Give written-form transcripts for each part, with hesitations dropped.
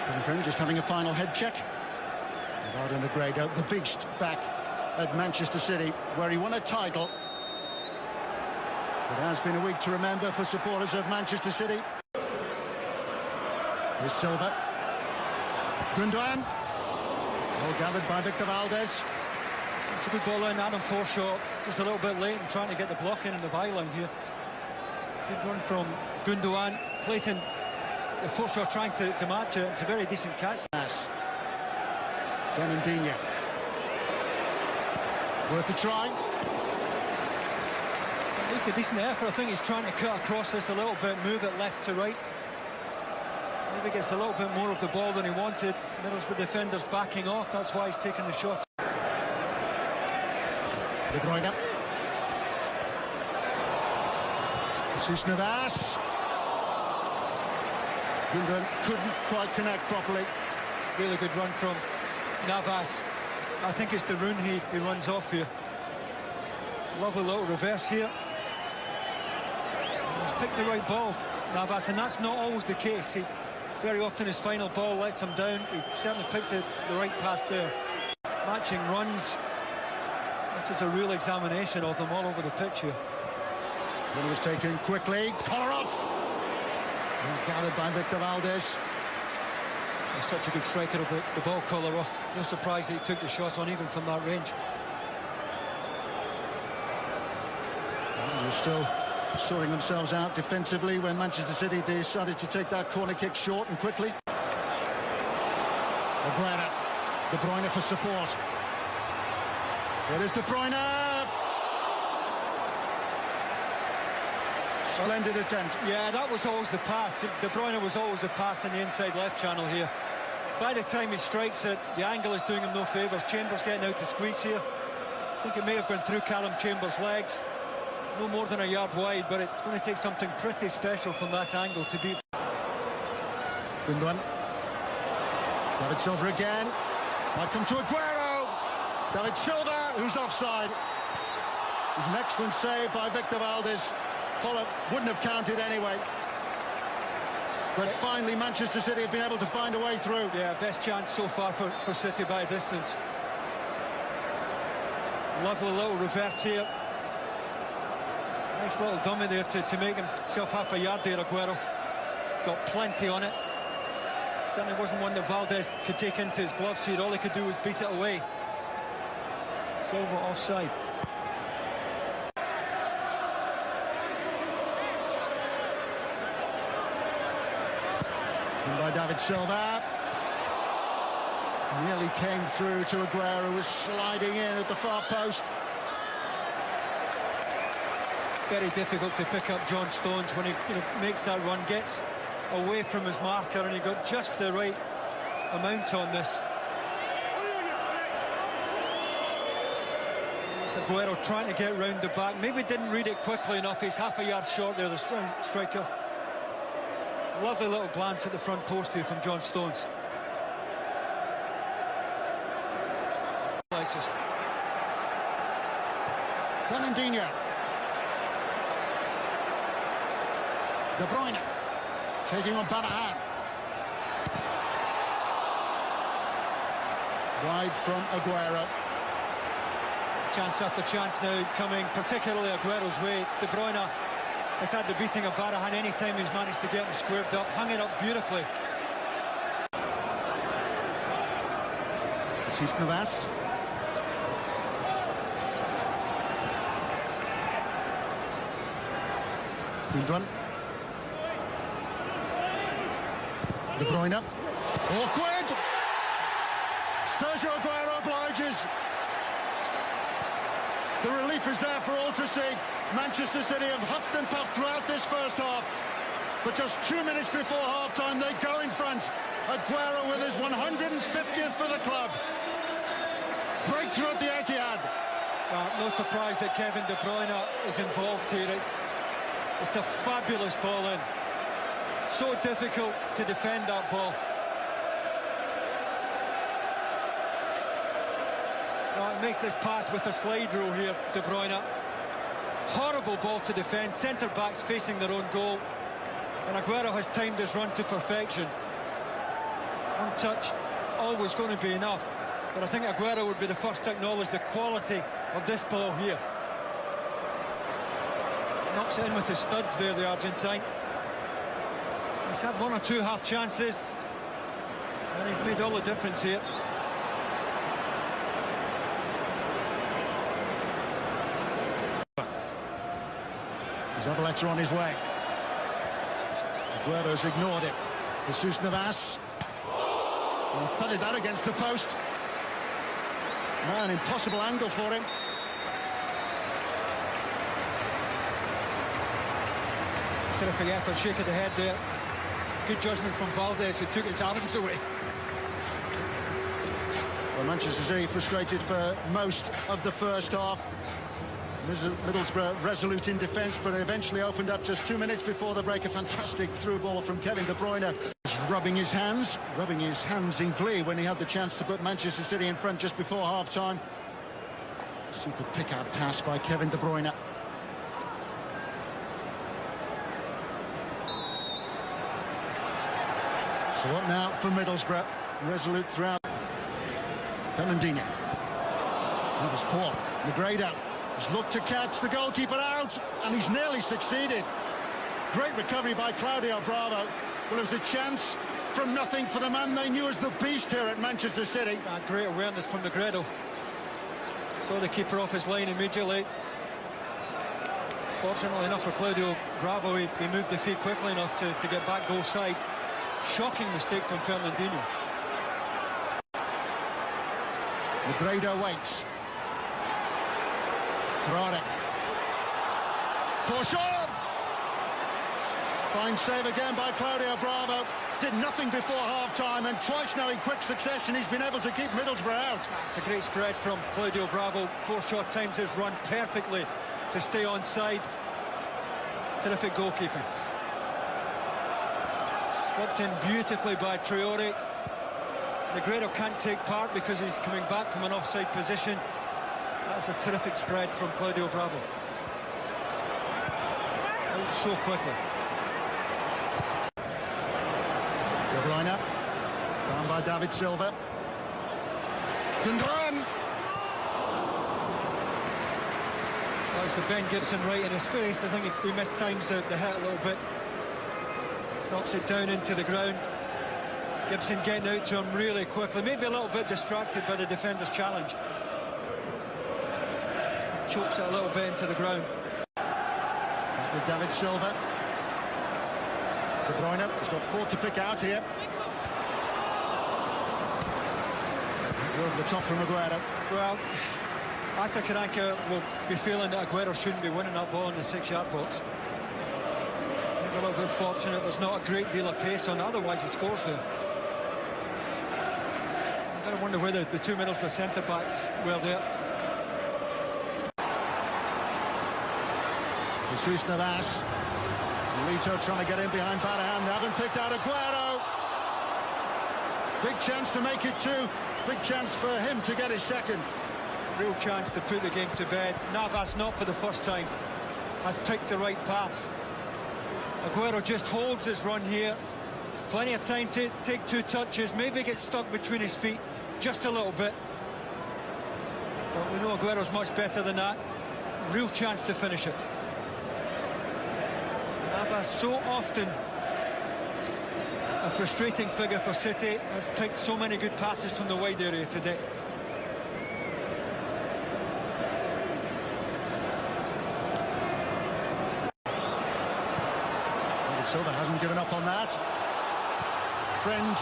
Conquering just having a final head check. Eduardo Negredo, the beast, back at Manchester City, where he won a title. It has been a week to remember for supporters of Manchester City. Here's Silva. Gundogan. All gathered by Victor Valdez. It's a good ball in. Adam Forshaw just a little bit late in trying to get the block in the byline here. Good run from Gundogan. Clayton, Forshaw trying to match it. It's a very decent catch. Fernandinho. Worth the try. Make a decent effort. I think he's trying to cut across this a little bit, move it left to right. Maybe gets a little bit more of the ball than he wanted. Middlesbrough defenders backing off. That's why he's taking the shot. De Bruyne. Jesus Navas. Gundogan couldn't quite connect properly. Really good run from Navas. I think it's the run he runs off here. Lovely little reverse here. He's picked the right ball, Navas, and that's not always the case. Very often his final ball lets him down. He certainly picked the right pass there. Matching runs. This is a real examination of them all over the pitch here. One was taken quickly. Collar off. And gathered by Victor Valdez. He's such a good striker of the ball collar off. No surprise that he took the shot on even from that range. They're still sorting themselves out defensively when Manchester City decided to take that corner kick short and quickly. Aguero. De Bruyne for support. It is De Bruyne. Splendid attempt. Yeah, that was always the pass. De Bruyne was always the pass in the inside left channel here. By the time he strikes it, the angle is doing him no favours. Chambers getting out to squeeze here. I think it may have gone through Callum Chambers' legs. No more than a yard wide, but it's going to take something pretty special from that angle to beat. Gundogan. David Silva again. Might come to Aguero. David Silva, who's offside. It was an excellent save by Victor Valdez. Follow wouldn't have counted anyway. But finally Manchester City have been able to find a way through. Yeah, best chance so far for City by a distance. Lovely little reverse here. Nice little dummy there to make himself half a yard there, Aguero. Got plenty on it. Certainly wasn't one that Valdez could take into his gloves here. All he could do was beat it away. Silva offside. By David Silva. Nearly came through to Aguero, was sliding in at the far post. Very difficult to pick up John Stones when he makes that run, gets away from his marker, and he got just the right amount on this. It's Aguero trying to get round the back. Maybe didn't read it quickly enough. He's half a yard short there, the striker. Lovely little glance at the front post here from John Stones. Fernandinho. De Bruyne taking on Banahan. Wide from Aguero. Chance after chance now coming, particularly Aguero's way. De Bruyne has had the beating of Barahan any time he's managed to get him squared up. Hung it up beautifully. Jesus Navas. Gundogan. De Bruyne. Awkward. Sergio Aguero obliges. The relief is there for all to see. Manchester City have huffed and puffed throughout this first half. But just 2 minutes before half-time, they go in front. Aguero with his 150th for the club. Breakthrough at the Etihad. No surprise that Kevin De Bruyne is involved here. It's a fabulous ball in. So difficult to defend that ball. He makes this pass with a slide rule here, De Bruyne. Horrible ball to defend. Centre-backs facing their own goal. And Aguero has timed his run to perfection. One touch, always going to be enough. But I think Aguero would be the first to acknowledge the quality of this ball here. Knocks it in with his studs there, the Argentine. He's had one or two half chances, and he's made all the difference here. Zabaleta on his way. Aguero's ignored it. Jesus Navas. And thudded that against the post. Now an impossible angle for him. Terrific effort, shake of the head there. Good judgment from Valdez, who took his arms away. Well, Manchester City frustrated for most of the first half. Middlesbrough resolute in defence, but eventually opened up just 2 minutes before the break. A fantastic through ball from Kevin De Bruyne. Rubbing his hands in glee when he had the chance to put Manchester City in front just before half-time. Super pick-out pass by Kevin De Bruyne. So what now for Middlesbrough? Resolute throughout. Fernandinho. That was poor. Negredo. He's looked to catch the goalkeeper out, and he's nearly succeeded. Great recovery by Claudio Bravo. Well, it was a chance from nothing for the man they knew as the beast here at Manchester City. Great awareness from Negredo. Saw the keeper off his line immediately. Fortunately enough for Claudio Bravo, he moved the feet quickly enough to get back goal side. Shocking mistake from Fernandinho. Negredo waits. Traore. For sure! Fine save again by Claudio Bravo. Did nothing before half-time, and twice now in quick succession he's been able to keep Middlesbrough out. It's a great spread from Claudio Bravo. Forshaw timed his run perfectly to stay onside. Terrific goalkeeping. Slipped in beautifully by Traore. Negredo can't take part because he's coming back from an offside position. That's a terrific spread from Claudio Bravo. Out so quickly. De Bruyne. Down by David Silva. Gundogan. Well, it's got Ben Gibson right in his face. I think he mistimes the hit a little bit. Knocks it down into the ground. Gibson getting out to him really quickly. Maybe a little bit distracted by the defender's challenge. Chokes it a little bit into the ground. Back with David Silva. De Bruyne has got 4 to pick out here. Over the top from Aguero. Well, Ata Karanka will be feeling that Aguero shouldn't be winning that ball in the 6-yard box. Maybe a little bit fortunate there's not a great deal of pace on it, otherwise he scores there. I'm going to wonder where the two Middlesbrough centre-backs were there. Jesus Navas. Lito trying to get in behind Badahan. They haven't picked out Aguero. Big chance to make it 2. Big chance for him to get his second. Real chance to put the game to bed. Navas, not for the first time, has picked the right pass. Aguero just holds his run here. Plenty of time to take 2 touches. Maybe get stuck between his feet just a little bit. But we know Aguero's much better than that. Real chance to finish it. Navas, so often a frustrating figure for City, has picked so many good passes from the wide area today. David Silva hasn't given up on that. Friend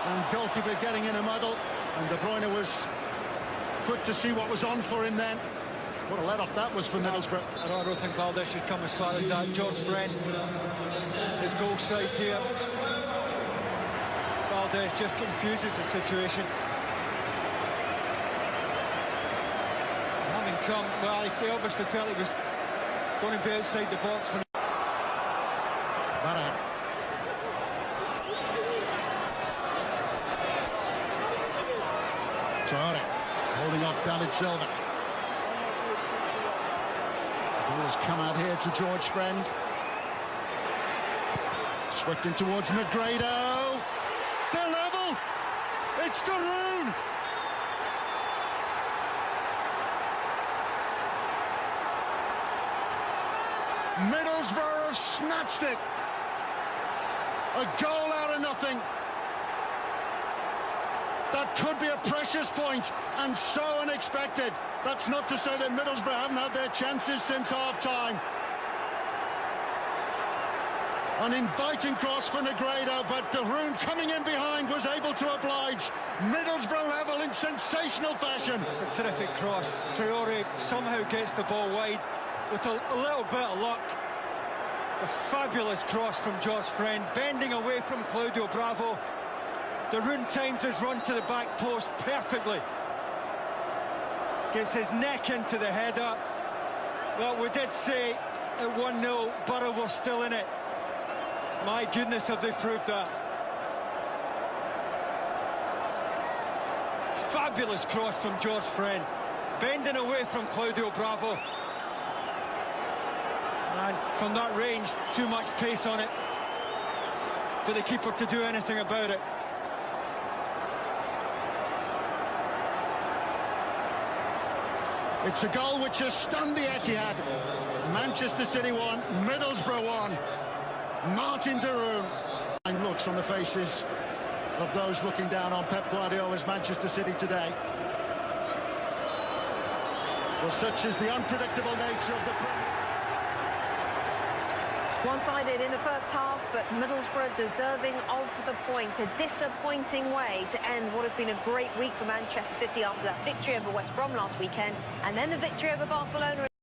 and goalkeeper getting in a muddle, and De Bruyne was quick to see what was on for him then. What a let-off that was for Middlesbrough. I don't think Valdez should come as far as that. Josh Friend, his goal side here. Valdez just confuses the situation. Having come, well, he obviously felt he was going to be outside the box. Badahan. Traore holding off David Silva. Ball's come out here to George Friend. Swept in towards Negredo. They're level! It's De Roon. Middlesbrough have snatched it. A goal out of nothing. That could be a precious point, and so unexpected. That's not to say that Middlesbrough haven't had their chances since half-time. An inviting cross for Negredo, but De Roon coming in behind was able to oblige. Middlesbrough level in sensational fashion. It's a terrific cross. Traore somehow gets the ball wide with a little bit of luck. It's a fabulous cross from George Friend, bending away from Claudio Bravo. De Roon times his run to the back post perfectly. Gets his neck into the header. Well, we did say at 1-0, Borough was still in it. My goodness, have they proved that. Fabulous cross from George Friend. Bending away from Claudio Bravo. And from that range, too much pace on it for the keeper to do anything about it. It's a goal which has stunned the Etihad. Manchester City 1, Middlesbrough 1. Martin De Roon. And looks on the faces of those looking down on Pep Guardiola's Manchester City today. Well, such is the unpredictable nature of the Premier. One-sided in the first half, but Middlesbrough deserving of the point. A disappointing way to end what has been a great week for Manchester City after that victory over West Brom last weekend, and then the victory over Barcelona.